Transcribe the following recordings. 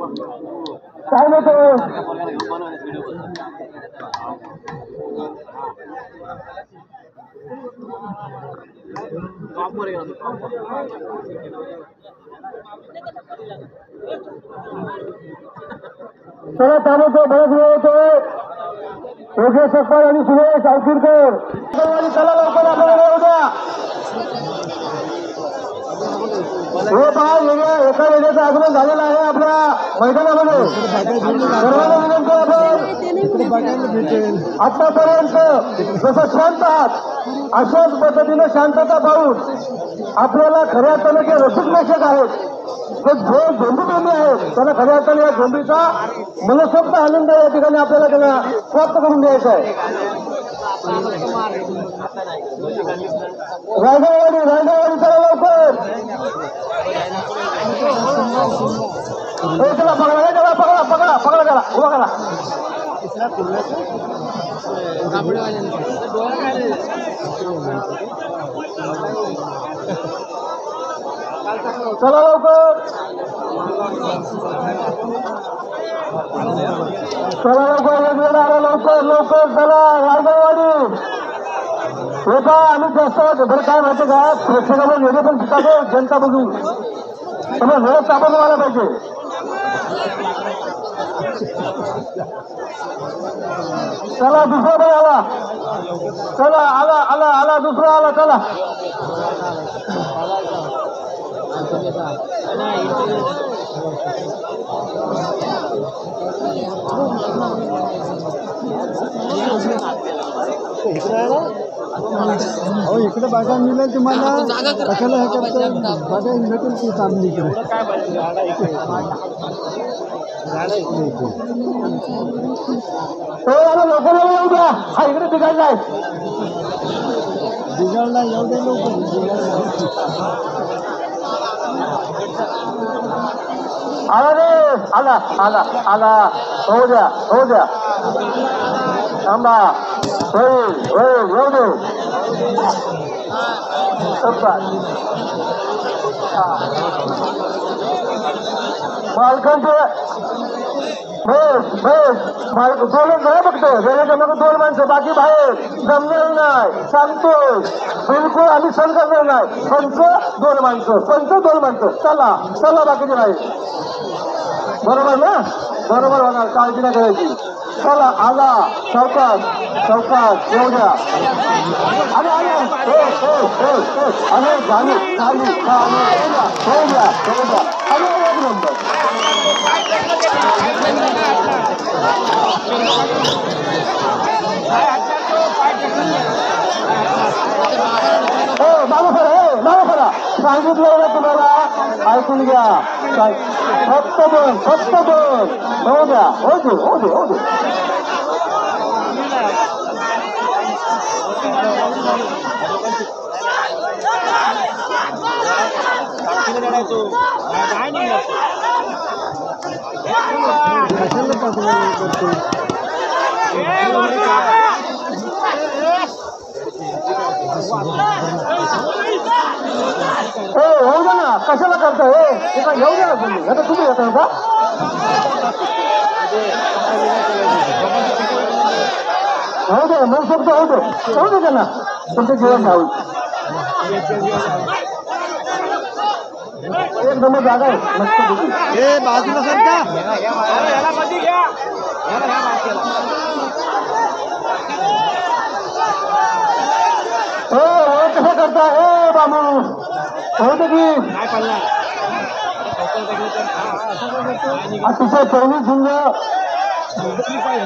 काय नाही चला तालुका बळद होतोय योगेश सपकाळ आणि सुरेश आवतीरकर चला लवकर आपल्याला उद्या हे पहा एका वेळेचं आगमन झालेलं आहे आपल्या मैदानामध्ये सर्वांना विनंती आपण आतापर्यंत जसं शांत आहात अशाच पद्धतीनं शांतता पाहून आपल्याला खऱ्या अर्थानं जे रसिक आहेत जे झोंबी आहेत त्यांना खऱ्या अर्थाने या झोंबीचा मनसोक्त आनंद या ठिकाणी आपल्याला त्यांना प्राप्त करून द्यायचा आहे. रायगाववाडी चला लवकर चला पकडा त्याला उभा करा चला लवकर लवकर चला रायगाववाडी हे का आम्ही जास्त बरं काय माहिती का प्रेक्षकांना नेणे पण शिकायचे जनता बघून त्यामुळे वेळ ताबून व्हायला पाहिजे. चला दुसरा पण आला चला आला दुसरा आला चला हो इकडे बागा मिळेल तुम्हाला कशाला हे करतं बागा मिळतील ती चांगली इकडे लवकर येऊ द्या हा इकडे बिघडला आहे बिघडला येऊ द्या लवकर आला होऊ द्या थांबा येऊ दे मालकांचे दोन बघतो गेल्याच्या मग दोन माणसं बाकी बाहेर जमणार नाही सांगतोय बिलकुल आम्ही सण करणार नाही पंच दोन माणसं चला बाकीचे नाही बरोबर ना बरोबर होणार काळजी नाही करायची. चला आला चौकात येऊ द्या अरे झाली होऊ द्या अरे एक नंबर मागं फरा सांगितलं ना तुम्हाला ऐकून घ्या फक्त दोन होऊ द्या हो दे होऊ द्या ना कशाला करताय येऊ द्या ना तुम्ही आता तुम्ही येताय का होऊ दे मग फक्त होऊ दे त्यांना तुमचं जीवन घ्यावं एक नंबर जागा आहे मस्त बाजूला सर का कसं करता बाबू होते की अतिशय पहिली सुंदर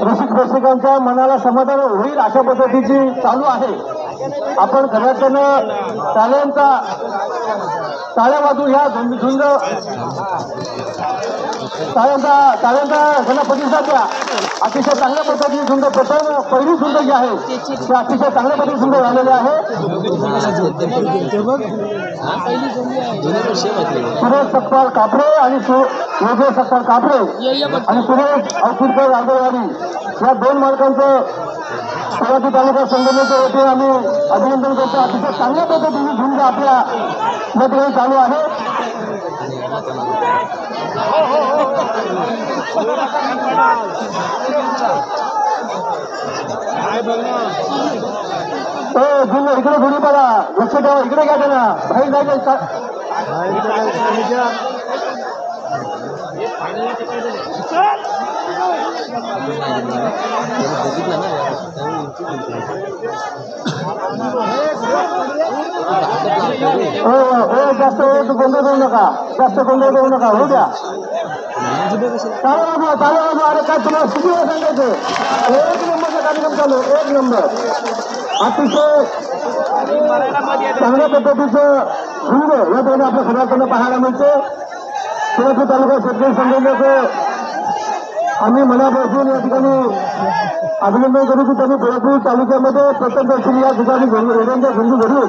रसिकांच्या मनाला समाधान होईल अशा पद्धतीची चालू आहे. आपण खऱ्यातनं टाळ्या वाजू ह्या झुंज टाळ्यांचा गणपतीचा द्या अतिशय चांगल्या पद्धतीने सुंदर प्रथम पहिली सुंदर जी आहे ती अतिशय चांगल्या पद्धतीने सुंदर झालेली आहे. सुरेश सपकाळ कापरे आणि योगेश सपकाळ कापरे आणि सुरेश आवतीरकर राघववाडी या दोन मालकांचं सुरुवाती तालुका संघटनेच्या वतीने आम्ही अभिनंदन करतो. अतिशय चांगल्या पद्धतीने झुंज आपल्या या ठिकाणी चालू आहे. इकडे थोडी बघा, लक्ष ठेवा, इकडे घ्या त्यांना, बाहेर जायचं जास्त गोंधळ करू नका, जास्त गोंधळ करू नका, हो द्या. चालू अरे काय तुम्हाला किती वेळ सांगायचं. एक नंबरचा कार्यक्रम चालू, एक नंबर. अतिशय चांगल्या पद्धतीचं झुंज या ठिकाणी आपल्या सगळ्यांना पाहायला मिळते. सोलापूर तालुका शेतकरी संघटनेचं आम्ही मनापासून या ठिकाणी अभिनंदन करू की त्यांनी सोलापूर तालुक्यामध्ये प्रत्येक दर्शनी या ठिकाणी रेड्यांच्या झुंजी घडून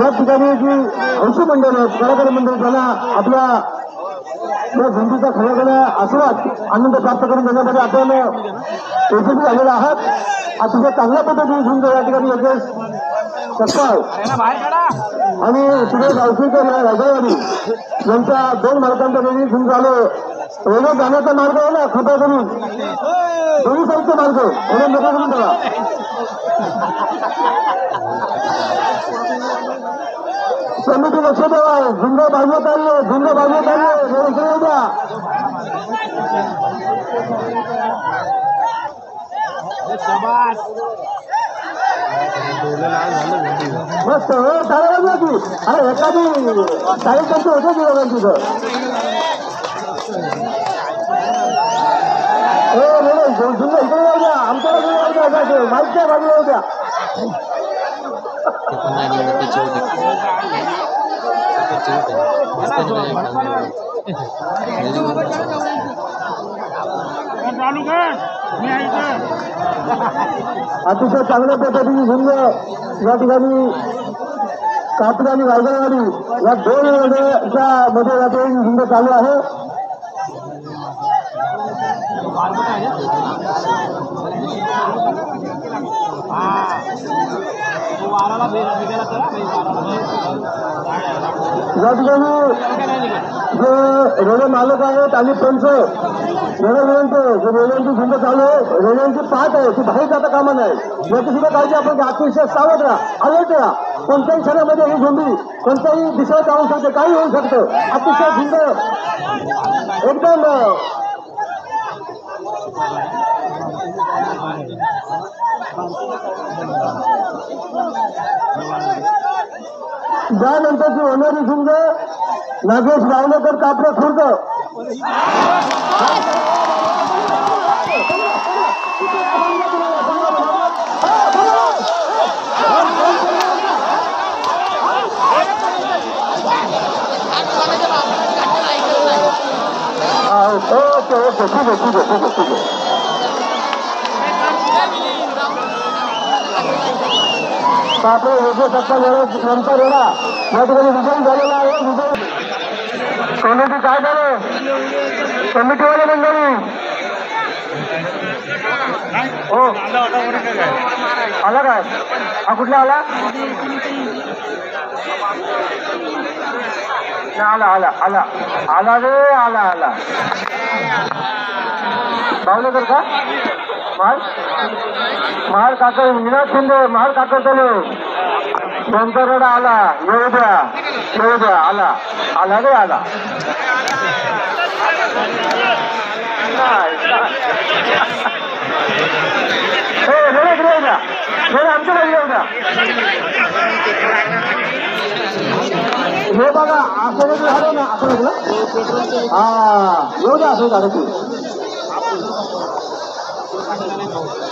या ठिकाणी जी हौशी मंडळ आहेत, कलाकार मंडळ, त्यांना आपल्या या झुंजीचा खऱ्या आशीर्वाद आनंद प्राप्त करून देण्यामध्ये आपण यशस्वी झालेला आहात. अतिशय चांगल्या पद्धतीने झुंज या ठिकाणी योगेश सत्पाळ आणि सुरेश गावशीकर राजावाडी यांच्या 2 मालकांच्या वेळी झुंज झालो. रेल्वे जाण्याचा मार्ग आहे ना, खटा करून दोन्ही साईडचा मार्ग म्हणून मोठा करून ठेवा. समिती लक्ष ठेवा, झुंज बाजूत आली, झुंज बाजूत आली, इकडे द्या. मस्त टाळ्या वाजवा की. अरे एखादी टाळी त्यांची होते की लोकांची तिथं. झुंज इकडे येऊ द्या, आमच्या बाजूला येऊ द्या, माईकच्या बाजूला येऊ द्या. अतिशय चांगल्या पद्धतीने झुंज या ठिकाणी कापडी आणि रायगडवाडी या 2 वेळेच्या मध्ये या ठिकाणी झुंज चालू आहे. या ठिकाणी जे रेल्वे मालक आहेत आणि पंच रेल्वेंचे जे रेल्वेंची झुंज चालू आहे, रेल्वेंची पाठ आहे ती बाहेर जाता कामा नाही, याची सुद्धा काळजी आपण अतिशय सावध राहा, अलर्ट राहा. कोणत्याही क्षणामध्ये ही झुंजी कोणत्याही दिशेला जाऊ शकते, काही होऊ शकतं. अतिशय झुंज एकदम त्यानंतरची होणारी झुंज नागेश रावणकर कापडे खुर्द ओके ओके ठीक आहे ठीक आहे ठीक आहे ठीक आहे. आपले योग्य सत्ता नंतर रेडा या ठिकाणी विजयी झालेला आहे. विजय कमिटी काय झालं, कमिटीवाले मंडळी हो आला काय, हा कुठला आला, आला आला आला आला रे आला आला बावलेकर का महार काका विनाथ शिंदे महार काका चलो नंतर रडा आला, येऊ द्या आला आला रे आला. येऊ द्या आमच्या बाजू येऊ द्या. हे बघा असं झालं ना, असं लागलं हा येऊ द्या असं झालं की.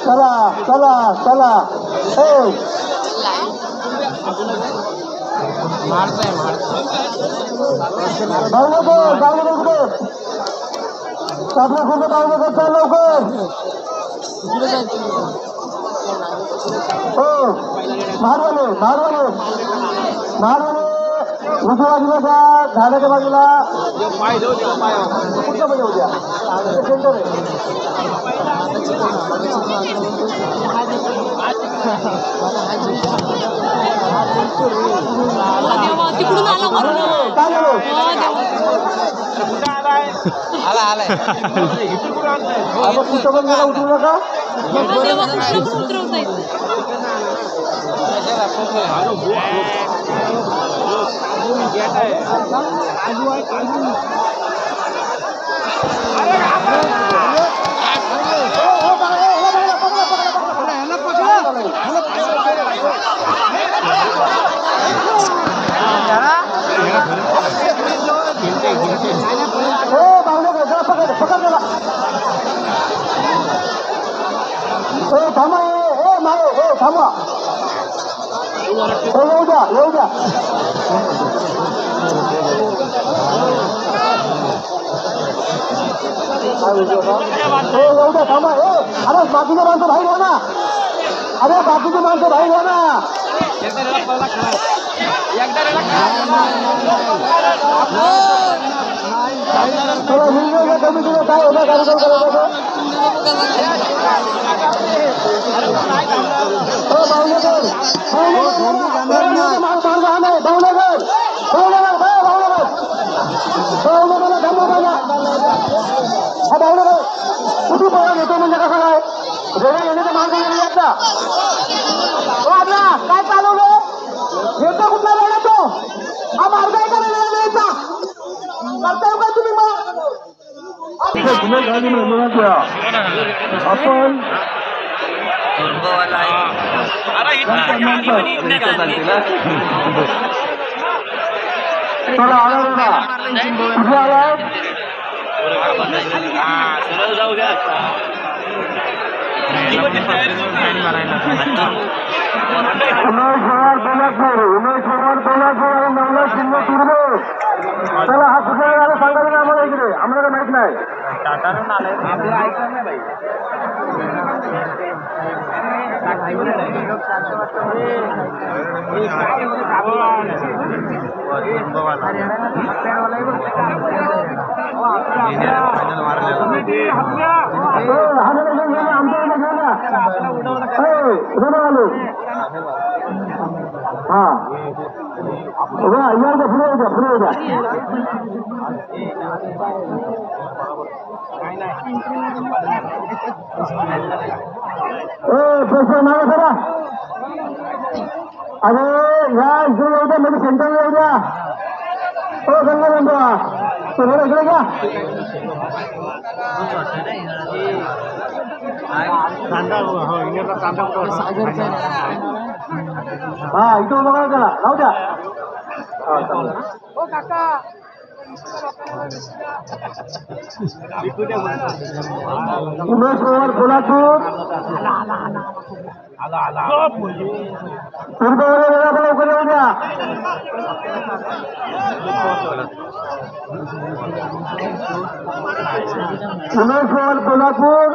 चला चला चला आपल्या खूप करता लवकर हो. महारवाले उजव्या बाजूला जा, झाडाच्या बाजूला कुठच्या मध्ये उद्या सेंटर आहे. तिकडून आला काय झालं? आपण कुठं पण गेला उठू नका. थांबा थांबा येऊ द्या येऊ द्या. येऊ द्या थांबा. अरे बाकीचे माणसं बाहेर हो ना. अरे बाकीचे माणसं बाहेर हो ना. थोडा हिंग कमी केलं काय होतं कार्यक्रम करायचं. कुठे पळून येतो म्हणजे कसं काय रेल्वे येण्याचा मार्ग येत ना. काय चालवलं येतो कुठला वेळ येतो. हा मार्ग आहे का रेल्वे यायचा करता येऊ का तुम्ही मग. आपण थोडा आला जाऊ द्या. चला हा कुठे आला सांगा ना आम्हाला इकडे. आम्हाला माहित नाही. हा पुढे येऊ द्या पुढे येऊ द्या. पैसे मागा सरा. अरे ह्या इथे येऊ द्या मध्ये सेंटर येऊ द्या. हो गंगा गंगा थोडं इकडे घ्या. हा इथं उभं करा त्याला लावू द्या. उमेश पवार कोल्हापूर लवकर येऊ द्या. उमेश पवार कोल्हापूर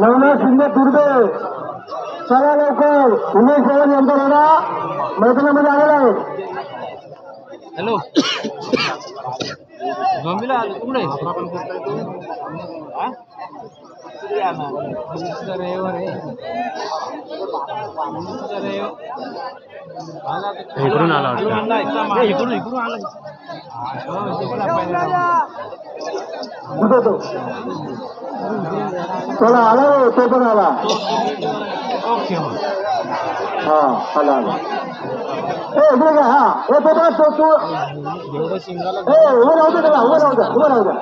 नवनाथ शिंदे तुर्बे चला लवकर. उमेश पवार यांचा रेडा मैदानामध्ये आलेला आहे. हॅलो झोंबीला कुठे इकडून आला इकडून आला. कुठे तो चला आला तो पण आला. ओके हा आला आला. इकडे घ्या. हा हे तो तू उभं राहू दे त्याला. उभं राहू द्या उभं राहू द्या.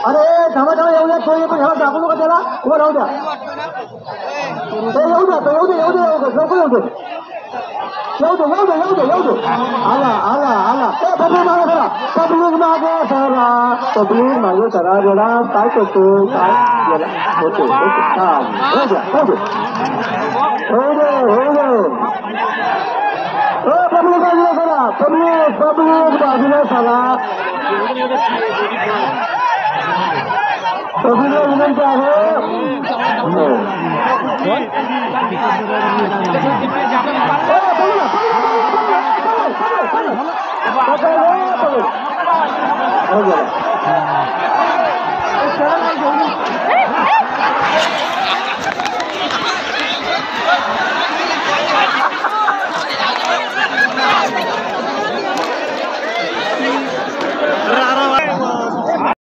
अरे थांबा थांबा येऊ द्या. तो पण ह्याला दाखवू नका त्याला. उभं राहू द्या. तो येऊ द्या. तो येऊ दे येऊ दे लवकर येऊ दे. येऊ दे आला. पब्लिक मागे करा. पब्लिक मागे करा जरा. काय करतो काय होते होऊ दे. पब्लिक बाजूला करा. पब्लिक बाजूला करा. पब्लिकला विनंती आहे. हो गेला